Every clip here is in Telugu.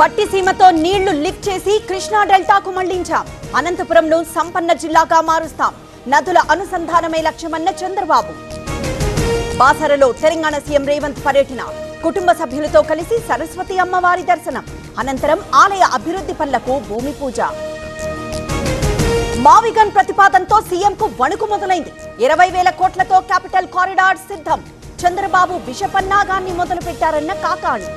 పట్టిసీమతో నీళ్లు లిఫ్ట్ చేసి కృష్ణా డెల్టాకు మళ్లించాం. అనంతపురంను సంపన్న జిల్లాగా మారుస్తాం. నదుల అనుసంధానమే లక్ష్యమన్న చంద్రబాబు. బాసరలో తెలంగాణ సీఎం రేవంత్ పర్యటన. కుటుంబ సభ్యులతో కలిసి సరస్వతి అమ్మవారి దర్శనం. అనంతరం ఆలయ అభివృద్ధి పనులకు భూమి పూజ. మావిగన్ ప్రతిపాదనతో సీఎంకు వణుకు మొదలైంది. 20,000 కోట్లతో క్యాపిటల్ కారిడార్ సిద్ధం. చంద్రబాబు విషపన్నాగాన్ని మొదలు పెట్టారన్న కాకాణి.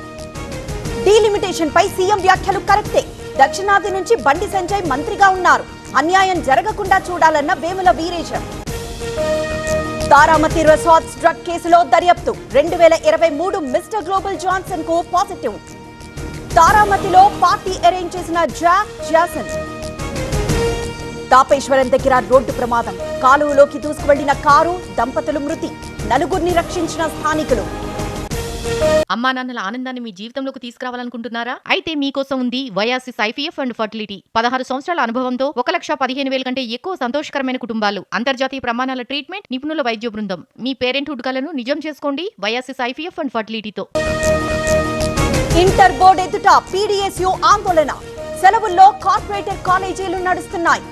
డీలిమిటేషన్ పై సీఎం వ్యాఖ్యలు కరెక్టే. దక్షిణాది నుంచి బండి సంజయ్ మంత్రిగా ఉన్నారు. అన్యాయం జరగకుండా చూడాలన్న వేముల వీరేశం. తారామతి రిసార్ట్స్ డ్రగ్ కేసులో దర్యాప్తు. 2023 మిస్టర్ గ్లోబల్ జాన్సన్ కు పాజిటివ్. తారామతిలో పార్టీ అరేంజ్ చేసిన జాసన్. తాపేశ్వరం దగ్గర రోడ్డు ప్రమాదం. కాలువలోకి దూసుకువెళ్లిన కారు, దంపతులు మృతి. నలుగురిని రక్షించిన స్థానికులు. అమ్మా నాన్నల ఆనందాన్ని మీ జీవితంలోకి తీసుకురావాలనుకుంటున్నారా? అయితే మీకోసం ఉంది వయాసిస్ ఐవీఎఫ్ అండ్ ఫర్టిలిటీ. 16 సంవత్సరాల అనుభవంతో 1,15,000 కంటే ఎక్కువ సంతోషకరమైన కుటుంబాలు, అంతర్జాతీయ ప్రమాణాల ట్రీట్మెంట్, నిపుణుల వైద్య బృందం. మీ పేరెంట్హుడ్ కలను నిజం చేసుకోండి వయాసిస్ ఐవీఎఫ్ అండ్ ఫర్టిలిటీతో. ఇంటర్ బోర్డు ఎదుట పీడీఎస్యూ ఆందోళన. సెలవుల్లో కార్పొరేటర్ కాలేజీలు నడుస్తున్నాయి.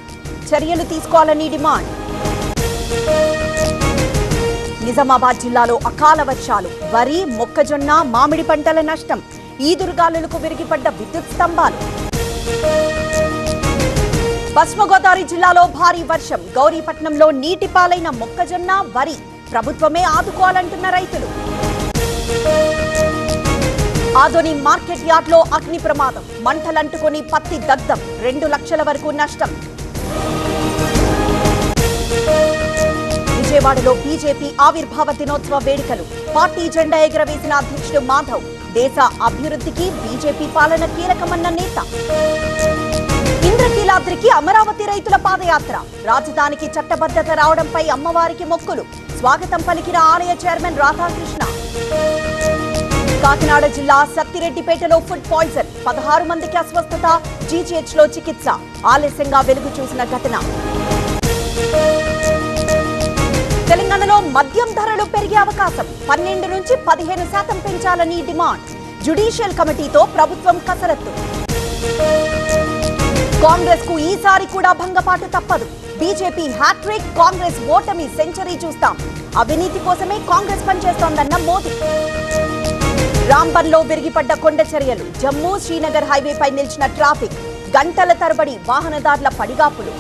చర్యలు తీసుకోవాలని డిమాండ్. నిజామాబాద్ జిల్లాలో అకాల వర్షాలు. వరి, మొక్కజొన్న, మామిడి పంటల నష్టం. ఈదురుగాలులకు విరిగిపడ్డ విద్యుత్ స్తంభాలు. పశ్చిమ గోదావరి జిల్లాలో భారీ వర్షం. గౌరీపట్నంలో నీటి పాలైన మొక్కజొన్న, వరి. ప్రభుత్వమే ఆదుకోవాలంటున్న రైతులు. ఆదోని మార్కెట్ యార్డ్లో అగ్ని ప్రమాదం. మంటలంటుకొని పత్తి దగ్ధం. 2 లక్షల వరకు నష్టం. విజయవాడలో బీజేపీ ఆవిర్భావ దినోత్సవ వేడుకలు. పార్టీ జెండా ఎగురవేసిన అధ్యక్షుడు మాధవ్. దేశ అభివృద్ధికి బీజేపీ పాలన కీలకమన్న నేత. ఇంద్రకీలాద్రికి అమరావతి రైతుల పాదయాత్ర. రాజధానికి చట్టబద్ధత రావడంపై అమ్మవారికి మొక్కులు. స్వాగతం పలికిన ఆలయ చైర్మన్ రాధాకృష్ణ. కాకినాడ జిల్లా సత్తిరెడ్డిపేటలో ఫుడ్ పాయిజన్. 16 మందికి అస్వస్థత. జీజీహెచ్ లో చికిత్స. ఆలస్యంగా వెలుగు చూసిన ఘటన. తెలంగాణలో మద్యం ధరలు పెరిగే అవకాశం. 12 నుంచి 15% పెంచాలని డిమాండ్. జ్యుడిషియల్ కమిటీతో ప్రభుత్వం కసరత్తు. కాంగ్రెస్ కు ఈసారి కూడా భంగపాటు తప్పదు. బీజేపీ హ్యాట్రిక్, కాంగ్రెస్ ఓటమి సెంచరీ చూస్తాం. అవినీతి కోసమే కాంగ్రెస్ పనిచేస్తోందన్న మోదీ. రాంబన్ లో విరిగిపడ్డ కొండ చర్యలు. జమ్మూ శ్రీనగర్ హైవేపై నిలిచిన ట్రాఫిక్. గంటల తరబడి వాహనదారుల పడిగాపులు.